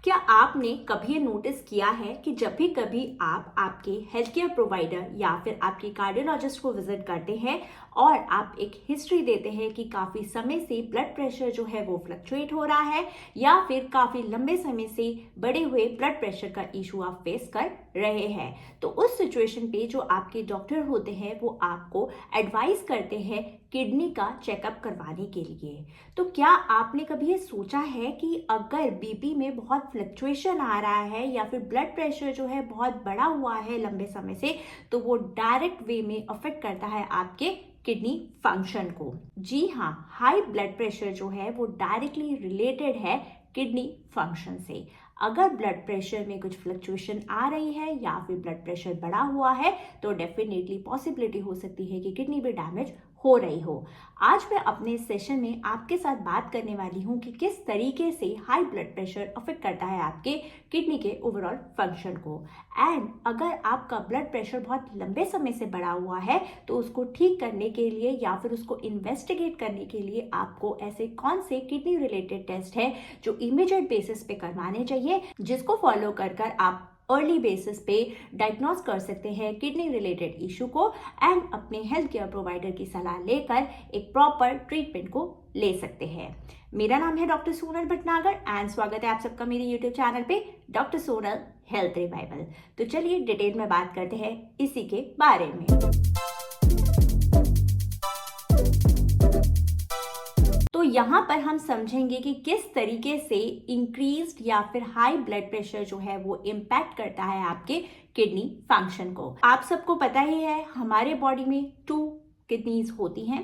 क्या आपने कभी ये नोटिस किया है कि जब भी कभी आप आपके हेल्थ केयर प्रोवाइडर या फिर आपके कार्डियोलॉजिस्ट को विजिट करते हैं और आप एक हिस्ट्री देते हैं कि काफ़ी समय से ब्लड प्रेशर जो है वो फ्लक्चुएट हो रहा है या फिर काफ़ी लंबे समय से बढ़े हुए ब्लड प्रेशर का इशू आप फेस कर रहे हैं, तो उस सिचुएशन पे जो आपके डॉक्टर होते हैं वो आपको एडवाइस करते हैं किडनी का चेकअप करवाने के लिए। तो क्या आपने कभी ये सोचा है कि अगर बीपी में बहुत फ्लक्चुएशन आ रहा है या फिर ब्लड प्रेशर जो है बहुत बढ़ा हुआ है लंबे समय से, तो वो डायरेक्ट वे में अफेक्ट करता है आपके किडनी फंक्शन को। जी हाँ, हाई ब्लड प्रेशर जो है वो डायरेक्टली रिलेटेड है किडनी फंक्शन से। अगर ब्लड प्रेशर में कुछ फ्लक्चुएशन आ रही है या फिर ब्लड प्रेशर बढ़ा हुआ है तो डेफिनेटली पॉसिबिलिटी हो सकती है कि किडनी भी डैमेज हो रही हो। आज मैं अपने सेशन में आपके साथ बात करने वाली हूँ कि किस तरीके से हाई ब्लड प्रेशर अफेक्ट करता है आपके किडनी के ओवरऑल फंक्शन को। एंड अगर आपका ब्लड प्रेशर बहुत लंबे समय से बढ़ा हुआ है तो उसको ठीक करने के लिए या फिर उसको इन्वेस्टिगेट करने के लिए आपको ऐसे कौन से किडनी रिलेटेड टेस्ट है जो इमीडिएट बेसिस पे करवाने चाहिए, जिसको फॉलो कर कर आप अर्ली बेसिस पे डायग्नोस कर सकते हैं किडनी रिलेटेड इशू को एंड अपने हेल्थ केयर प्रोवाइडर की सलाह लेकर एक प्रॉपर ट्रीटमेंट को ले सकते हैं। मेरा नाम है डॉक्टर सोनल भटनागर एंड स्वागत है आप सबका मेरे यूट्यूब चैनल पे डॉक्टर सोनल हेल्थ रिवाइवल। तो चलिए डिटेल में बात करते हैं इसी के बारे में। तो यहाँ पर हम समझेंगे कि किस तरीके से इंक्रीज्ड या फिर हाई ब्लड प्रेशर जो है वो इम्पैक्ट करता है आपके किडनी फंक्शन को। आप सबको पता ही है हमारे बॉडी में 2 किडनीज होती हैं।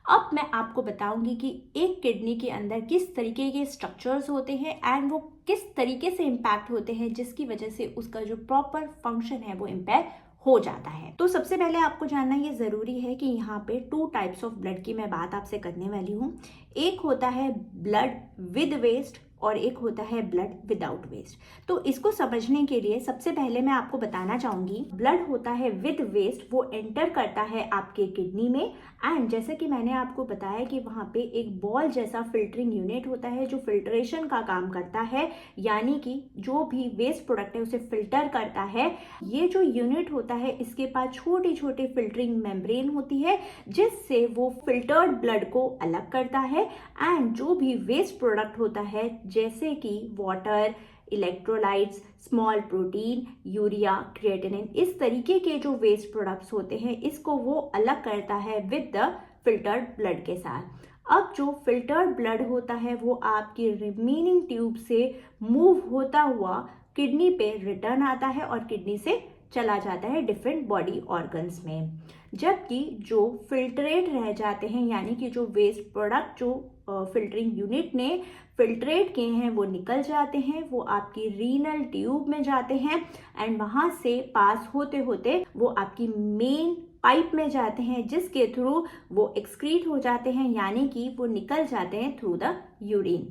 अब मैं आपको बताऊंगी कि एक किडनी के अंदर किस तरीके के स्ट्रक्चर्स होते हैं एंड वो किस तरीके से इम्पैक्ट होते हैं, जिसकी वजह से उसका जो प्रॉपर फंक्शन है वो इम्पैक्ट हो जाता है। तो सबसे पहले आपको जानना ये जरूरी है कि यहाँ पे 2 टाइप्स ऑफ ब्लड की मैं बात आपसे करने वाली हूँ। एक होता है ब्लड विद वेस्ट और एक होता है ब्लड विदाउट वेस्ट। तो इसको समझने के लिए सबसे पहले मैं आपको बताना चाहूंगी, ब्लड होता है विद वेस्ट, वो एंटर करता है आपके किडनी में एंड जैसे कि मैंने आपको बताया कि वहाँ पे एक बॉल जैसा फिल्टरिंग यूनिट होता है जो फिल्ट्रेशन का काम करता है, यानी कि जो भी वेस्ट प्रोडक्ट है उसे फिल्टर करता है। ये जो यूनिट होता है इसके पास छोटी छोटी फिल्टरिंग मेम्ब्रेन होती है जिससे वो फिल्टर्ड ब्लड को अलग करता है एंड जो भी वेस्ट प्रोडक्ट होता है जैसे कि water, electrolytes, small protein, urea, creatinine, इस तरीके के जो वेस्ट प्रोडक्ट्स होते हैं इसको वो अलग करता है विद द फिल्टर्ड ब्लड के साथ। अब जो फिल्टर्ड ब्लड होता है वो आपकी रिमेनिंग ट्यूब से मूव होता हुआ किडनी पे रिटर्न आता है और किडनी से चला जाता है डिफरेंट बॉडी ऑर्गन्स में, जबकि जो फिल्ट्रेट रह जाते हैं यानी कि जो वेस्ट प्रोडक्ट जो फिल्टरिंग यूनिट ने फिल्ट्रेट किए हैं वो निकल जाते हैं, वो आपकी रीनल ट्यूब में जाते हैं एंड वहां से पास होते होते वो आपकी मेन पाइप में जाते हैं जिसके थ्रू वो एक्सक्रीट हो जाते हैं, यानी कि वो निकल जाते हैं थ्रू द यूरिन।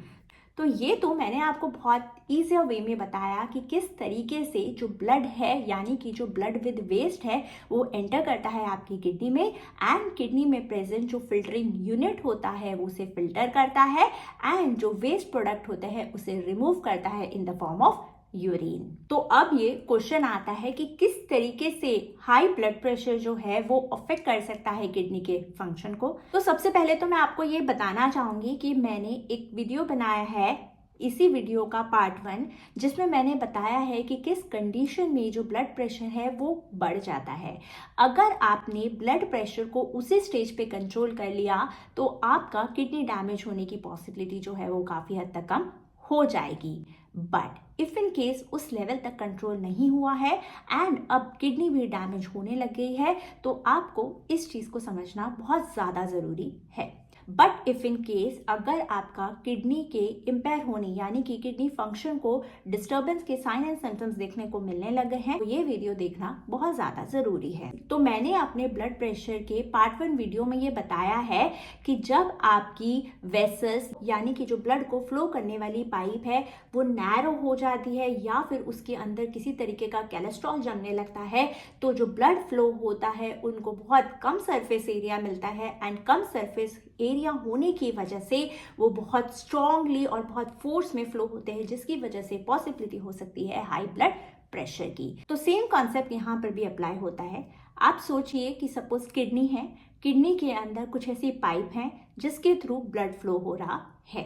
तो ये तो मैंने आपको बहुत ईजी वे में बताया कि किस तरीके से जो ब्लड है यानी कि जो ब्लड विद वेस्ट है वो एंटर करता है आपकी किडनी में एंड किडनी में प्रेजेंट जो फिल्टरिंग यूनिट होता है वो उसे फिल्टर करता है एंड जो वेस्ट प्रोडक्ट होता है उसे रिमूव करता है in the form of urine. तो अब ये क्वेश्चन आता है कि किस तरीके से हाई ब्लड प्रेशर जो है वो अफेक्ट कर सकता है किडनी के फंक्शन को। तो सबसे पहले तो मैं आपको ये बताना चाहूंगी कि मैंने एक वीडियो बनाया है, इसी वीडियो का पार्ट 1, जिसमें मैंने बताया है कि किस कंडीशन में जो ब्लड प्रेशर है वो बढ़ जाता है। अगर आपने ब्लड प्रेशर को उसी स्टेज पे कंट्रोल कर लिया तो आपका किडनी डैमेज होने की पॉसिबिलिटी जो है वो काफ़ी हद तक कम हो जाएगी। बट इफ इन केस उस लेवल तक कंट्रोल नहीं हुआ है एंड अब किडनी भी डैमेज होने लग गई है तो आपको इस चीज़ को समझना बहुत ज़्यादा ज़रूरी है। बट इफ इन केस अगर आपका किडनी के इम्पेयर होने यानी कि किडनी फंक्शन को डिस्टर्बेंस के साइन एंड सिम्टम्स देखने को मिलने लगे हैं तो ये वीडियो देखना बहुत ज़्यादा ज़रूरी है। तो मैंने अपने ब्लड प्रेशर के पार्ट 1 वीडियो में ये बताया है कि जब आपकी वेसल्स यानी कि जो ब्लड को फ्लो करने वाली पाइप है वो नैरो हो जाती है या फिर उसके अंदर किसी तरीके का कोलेस्ट्रॉल जमने लगता है तो जो ब्लड फ्लो होता है उनको बहुत कम सरफेस एरिया मिलता है एंड कम सरफेस एरिया होने की वजह से वो बहुत स्ट्रांगली और बहुत फोर्स में फ्लो होते हैं, जिसकी वजह से पॉसिबिलिटी हो सकती है हाई ब्लड प्रेशर की। तो सेम कॉन्सेप्ट यहाँ पर भी अप्लाई होता है। आप सोचिए कि सपोज किडनी है, किडनी के अंदर कुछ ऐसी पाइप हैं जिसके थ्रू ब्लड फ्लो हो रहा है,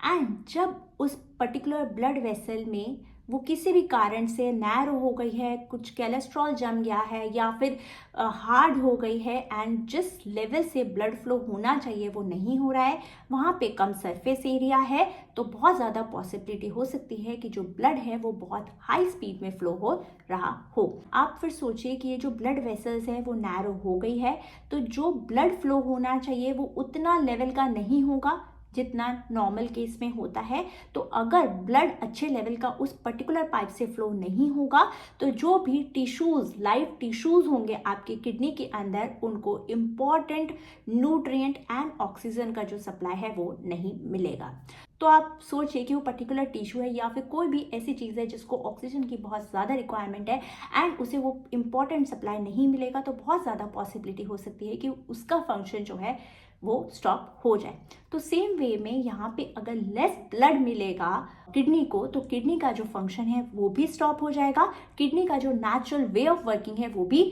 एंड जब उस पर्टिकुलर ब्लड वेसल में वो किसी भी कारण से नैरो हो गई है, कुछ कोलेस्ट्रॉल जम गया है या फिर हार्ड हो गई है, एंड जिस लेवल से ब्लड फ्लो होना चाहिए वो नहीं हो रहा है, वहाँ पे कम सरफेस एरिया है, तो बहुत ज़्यादा पॉसिबिलिटी हो सकती है कि जो ब्लड है वो बहुत हाई स्पीड में फ्लो हो रहा हो। आप फिर सोचिए कि ये जो ब्लड वेसल्स है वो नैरो हो गई है, तो जो ब्लड फ्लो होना चाहिए वो उतना लेवल का नहीं होगा जितना नॉर्मल केस में होता है। तो अगर ब्लड अच्छे लेवल का उस पर्टिकुलर पाइप से फ्लो नहीं होगा तो जो भी टिश्यूज, लाइव टिश्यूज होंगे आपके किडनी के अंदर, उनको इम्पॉर्टेंट न्यूट्रिएंट एंड ऑक्सीजन का जो सप्लाई है वो नहीं मिलेगा। तो आप सोचिए कि वो पर्टिकुलर टिश्यू है या फिर कोई भी ऐसी चीज़ है जिसको ऑक्सीजन की बहुत ज़्यादा रिक्वायरमेंट है एंड उसे वो इम्पॉर्टेंट सप्लाई नहीं मिलेगा, तो बहुत ज़्यादा पॉसिबिलिटी हो सकती है कि उसका फंक्शन जो है वो स्टॉप हो जाए। तो सेम वे में यहाँ पे अगर लेस ब्लड मिलेगा किडनी को, तो किडनी का जो फंक्शन है वो भी स्टॉप हो जाएगा, किडनी का जो नेचुरल वे ऑफ वर्किंग है वो भी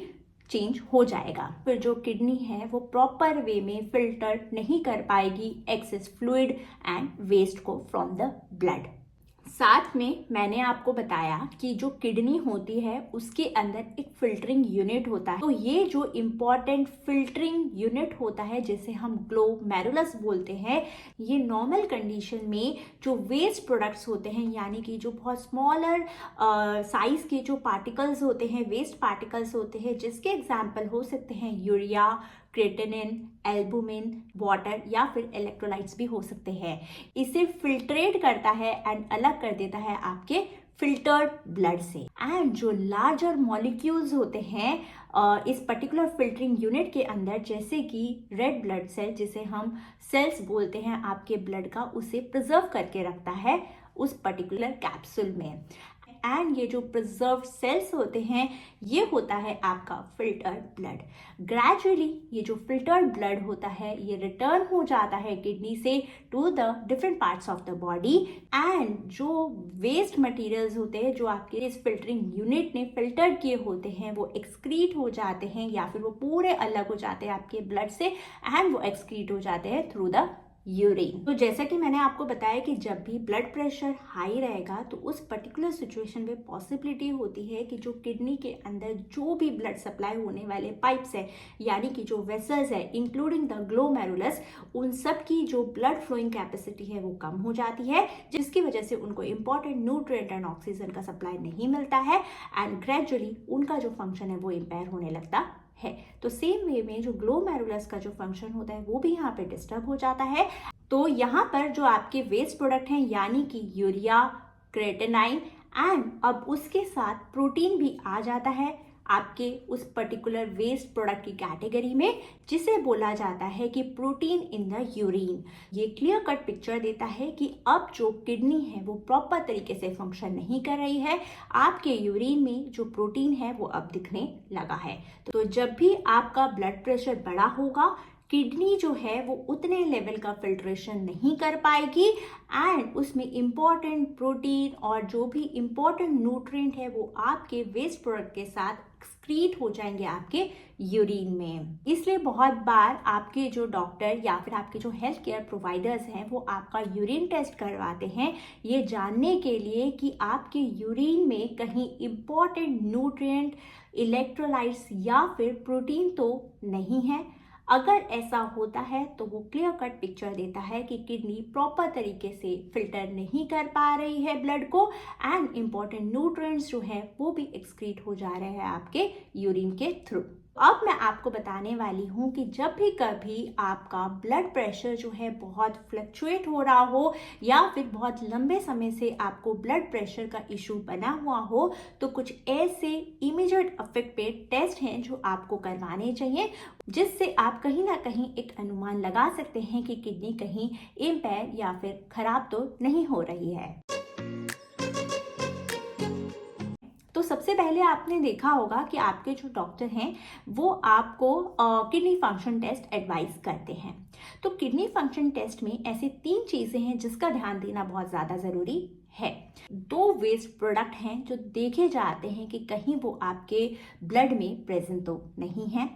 चेंज हो जाएगा। फिर जो किडनी है वो प्रॉपर वे में फिल्टर नहीं कर पाएगी एक्सेस फ्लूइड एंड वेस्ट को फ्रॉम द ब्लड। साथ में मैंने आपको बताया कि जो किडनी होती है उसके अंदर एक फिल्टरिंग यूनिट होता है। तो ये जो इम्पॉर्टेंट फिल्टरिंग यूनिट होता है जिसे हम ग्लोमेरुलस बोलते हैं, ये नॉर्मल कंडीशन में जो वेस्ट प्रोडक्ट्स होते हैं, यानी कि जो बहुत स्मॉलर साइज के जो पार्टिकल्स होते हैं, वेस्ट पार्टिकल्स होते हैं, जिसके एग्जाम्पल हो सकते हैं यूरिया, क्रेटिनिन, एल्बुमिन, वाटर या फिर इलेक्ट्रोलाइट्स भी हो सकते हैं। इसे फिल्ट्रेट करता है एंड अलग कर देता है आपके फिल्टर्ड ब्लड से। एंड जो लार्जर मॉलिक्यूल्स होते हैं इस पर्टिकुलर फिल्टरिंग यूनिट के अंदर, जैसे कि रेड ब्लड सेल, जिसे हम सेल्स बोलते हैं आपके ब्लड का, उसे प्रिजर्व करके रखता है उस पर्टिकुलर कैप्सूल में। एंड ये जो प्रिजर्व सेल्स होते हैं ये होता है आपका फिल्टर्ड ब्लड। ग्रेजुअली ये जो फिल्टर्ड ब्लड होता है ये रिटर्न हो जाता है किडनी से to the different parts of the body, and जो वेस्ट मटेरियल्स होते हैं जो आपके इस फिल्टरिंग यूनिट ने फिल्टर किए होते हैं वो एक्सक्रीट हो जाते हैं या फिर वो पूरे अलग हो जाते हैं आपके ब्लड से, एंड वो एक्सक्रीट हो जाते हैं थ्रू द यूरिन। तो जैसा कि मैंने आपको बताया कि जब भी ब्लड प्रेशर हाई रहेगा तो उस पर्टिकुलर सिचुएशन में पॉसिबिलिटी होती है कि जो किडनी के अंदर जो भी ब्लड सप्लाई होने वाले पाइप्स है, यानी कि जो वेसल्स है इंक्लूडिंग द ग्लोमेरुलस, उन सब की जो ब्लड फ्लोइंग कैपेसिटी है वो कम हो जाती है, जिसकी वजह से उनको इंपॉर्टेंट न्यूट्रिएंट एंड ऑक्सीजन का सप्लाई नहीं मिलता है, एंड ग्रेजुअली उनका जो फंक्शन है वो इम्पेयर होने लगता है। तो सेम वे में जो ग्लोमेरुलस का जो फंक्शन होता है वो भी यहाँ पे डिस्टर्ब हो जाता है। तो यहाँ पर जो आपके वेस्ट प्रोडक्ट हैं, यानी कि यूरिया, क्रेटिनाइन, एंड अब उसके साथ प्रोटीन भी आ जाता है आपके उस पर्टिकुलर वेस्ट प्रोडक्ट की कैटेगरी में, जिसे बोला जाता है कि प्रोटीन इन द यूरिन। ये क्लियर कट पिक्चर देता है कि अब जो किडनी है वो प्रॉपर तरीके से फंक्शन नहीं कर रही है, आपके यूरिन में जो प्रोटीन है वो अब दिखने लगा है। तो जब भी आपका ब्लड प्रेशर बढ़ा होगा, किडनी जो है वो उतने लेवल का फिल्ट्रेशन नहीं कर पाएगी, एंड उसमें इम्पॉर्टेंट प्रोटीन और जो भी इम्पॉर्टेंट न्यूट्रिएंट है वो आपके वेस्ट प्रोडक्ट के साथ एक्सक्रीट हो जाएंगे आपके यूरिन में। इसलिए बहुत बार आपके जो डॉक्टर या फिर आपके जो हेल्थ केयर प्रोवाइडर्स हैं वो आपका यूरिन टेस्ट करवाते हैं, ये जानने के लिए कि आपके यूरिन में कहीं इम्पॉर्टेंट न्यूट्रिएंट, इलेक्ट्रोलाइट्स या फिर प्रोटीन तो नहीं है। अगर ऐसा होता है तो वो क्लियर कट पिक्चर देता है कि किडनी प्रॉपर तरीके से फिल्टर नहीं कर पा रही है ब्लड को, एंड इम्पॉर्टेंट न्यूट्रिएंट्स जो है वो भी एक्सक्रीट हो जा रहे हैं आपके यूरिन के थ्रू। अब मैं आपको बताने वाली हूँ कि जब भी कभी आपका ब्लड प्रेशर जो है बहुत फ्लक्चुएट हो रहा हो या फिर बहुत लंबे समय से आपको ब्लड प्रेशर का इशू बना हुआ हो, तो कुछ ऐसे इमीडिएट अफेक्टेड टेस्ट हैं जो आपको करवाने चाहिए, जिससे आप कहीं ना कहीं एक अनुमान लगा सकते हैं कि किडनी कहीं इम्पेयर या फिर खराब तो नहीं हो रही है। तो सबसे पहले आपने देखा होगा कि आपके जो डॉक्टर हैं वो आपको किडनी फंक्शन टेस्ट एडवाइस करते हैं। तो किडनी फंक्शन टेस्ट में ऐसे 3 चीजें हैं जिसका ध्यान देना बहुत ज्यादा जरूरी है। 2 वेस्ट प्रोडक्ट हैं जो देखे जाते हैं कि कहीं वो आपके ब्लड में प्रेजेंट तो नहीं है,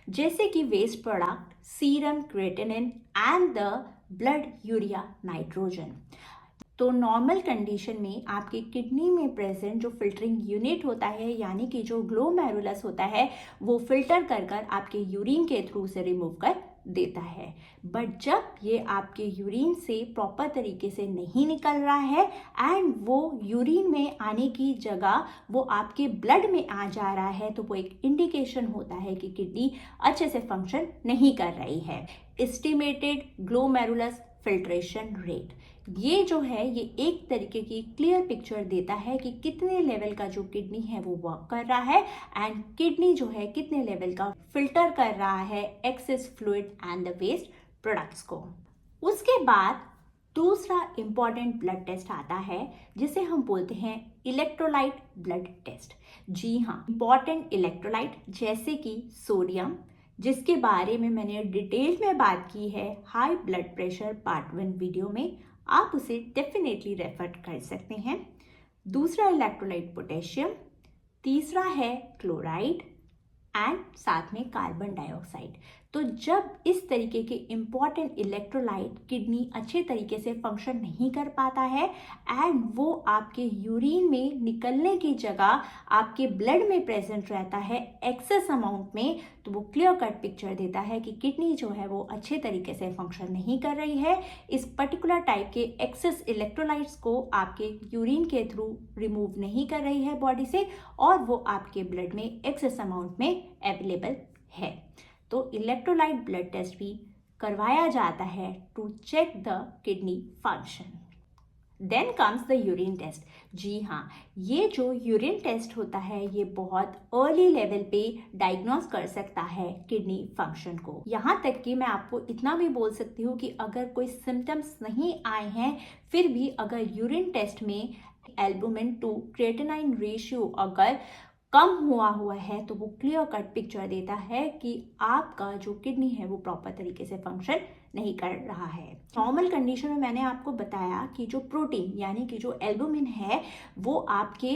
जैसे कि waste product serum creatinine and the blood urea nitrogen. तो नॉर्मल कंडीशन में आपके किडनी में प्रेजेंट जो फिल्टरिंग यूनिट होता है, यानी कि जो ग्लोमेरुलस होता है, वो फिल्टर कर कर आपके यूरिन के थ्रू से रिमूव कर देता है। बट जब ये आपके यूरिन से प्रॉपर तरीके से नहीं निकल रहा है एंड वो यूरिन में आने की जगह वो आपके ब्लड में आ जा रहा है, तो वो एक इंडिकेशन होता है कि किडनी अच्छे से फंक्शन नहीं कर रही है। एस्टिमेटेड ग्लोमेरुलस फिल्ट्रेशन रेट, ये जो है ये एक तरीके की क्लियर पिक्चर देता है कि कितने लेवल का जो किडनी है वो वर्क कर रहा है एंड किडनी जो है कितने लेवल का फिल्टर कर रहा है excess fluid and the waste products को। उसके बाद दूसरा इंपॉर्टेंट ब्लड टेस्ट आता है जिसे हम बोलते हैं इलेक्ट्रोलाइट ब्लड टेस्ट। जी हाँ, इंपॉर्टेंट इलेक्ट्रोलाइट जैसे कि सोडियम, जिसके बारे में मैंने डिटेल में बात की है high blood pressure part 1 video में, आप उसे डेफिनेटली रेफर कर सकते हैं। दूसरा इलेक्ट्रोलाइट पोटेशियम, तीसरा है क्लोराइड एंड साथ में कार्बन डाइऑक्साइड। तो जब इस तरीके के इम्पॉर्टेंट इलेक्ट्रोलाइट किडनी अच्छे तरीके से फंक्शन नहीं कर पाता है एंड वो आपके यूरिन में निकलने की जगह आपके ब्लड में प्रेजेंट रहता है एक्सेस अमाउंट में, तो वो क्लियर कट पिक्चर देता है कि किडनी जो है वो अच्छे तरीके से फंक्शन नहीं कर रही है। इस पर्टिकुलर टाइप के एक्सेस इलेक्ट्रोलाइट्स को आपके यूरिन के थ्रू रिमूव नहीं कर रही है बॉडी से और वो आपके ब्लड में एक्सेस अमाउंट में अवेलेबल है। तो इलेक्ट्रोलाइट ब्लड टेस्ट भी करवाया जाता है to check the kidney function. Then comes the urine test. जी हाँ, ये जो यूरिन टेस्ट होता है ये बहुत अर्ली लेवल पे डायग्नोस कर सकता है किडनी फंक्शन को। यहाँ तक कि मैं आपको इतना भी बोल सकती हूँ कि अगर कोई सिम्टम्स नहीं आए हैं फिर भी अगर यूरिन टेस्ट में एल्बुमिन टू क्रिएटिनिन रेशियो अगर कम हुआ है तो वो क्लियर कट पिक्चर देता है कि आपका जो किडनी है वो प्रॉपर तरीके से फंक्शन नहीं कर रहा है। नॉर्मल कंडीशन में मैंने आपको बताया कि जो प्रोटीन यानी कि जो एल्बुमिन है वो आपके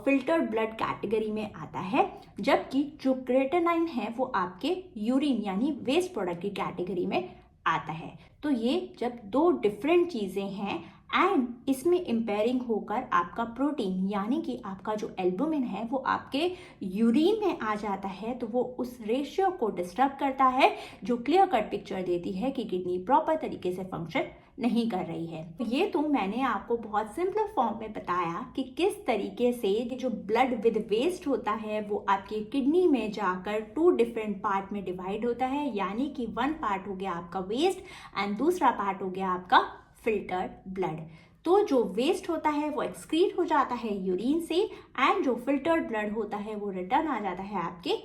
फिल्टर्ड ब्लड कैटेगरी में आता है, जबकि जो क्रिएटिनिन है वो आपके यूरिन यानी वेस्ट प्रोडक्ट की कैटेगरी में आता है। तो ये जब 2 डिफरेंट चीज़ें हैं एंड इसमें इम्पेयरिंग होकर आपका प्रोटीन यानी कि आपका जो एल्बुमिन है वो आपके यूरिन में आ जाता है, तो वो उस रेशियो को डिस्टर्ब करता है जो क्लियर कट पिक्चर देती है कि किडनी प्रॉपर तरीके से फंक्शन नहीं कर रही है। ये तो मैंने आपको बहुत सिंपल फॉर्म में बताया कि किस तरीके से जो ब्लड विद वेस्ट होता है वो आपकी किडनी में जाकर 2 डिफरेंट पार्ट में डिवाइड होता है, यानी कि 1 पार्ट हो गया आपका वेस्ट एंड दूसरा पार्ट हो गया आपका फिल्टर्ड ब्लड। तो जो वेस्ट होता है वो एक्सक्रीट हो जाता है यूरिन से एंड जो फिल्टर्ड ब्लड होता है वो रिटर्न आ जाता है आपके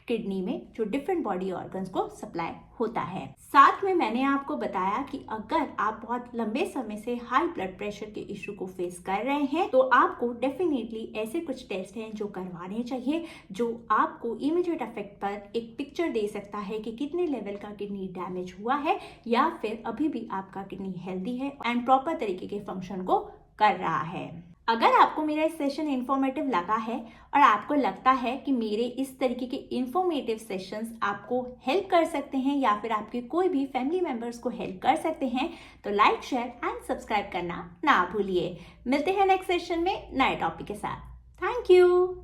किडनी में जो डिफरेंट बॉडी ऑर्गन्स को सप्लाई होता है। साथ में मैंने आपको बताया कि अगर आप बहुत लंबे समय से हाई ब्लड प्रेशर के इशू को फेस कर रहे हैं तो आपको डेफिनेटली ऐसे कुछ टेस्ट हैं जो करवाने चाहिए, जो आपको इमीडिएट इफेक्ट पर एक पिक्चर दे सकता है कि कितने लेवल का किडनी डैमेज हुआ है या फिर अभी भी आपका किडनी हेल्दी है एंड प्रॉपर तरीके के फंक्शन को कर रहा है। अगर आपको मेरा सेशन इन्फॉर्मेटिव लगा है और आपको लगता है कि मेरे इस तरीके के इन्फॉर्मेटिव सेशंस आपको हेल्प कर सकते हैं या फिर आपके कोई भी फैमिली मेंबर्स को हेल्प कर सकते हैं तो लाइक, शेयर एंड सब्सक्राइब करना ना भूलिए। मिलते हैं नेक्स्ट सेशन में नए टॉपिक के साथ। Thank you.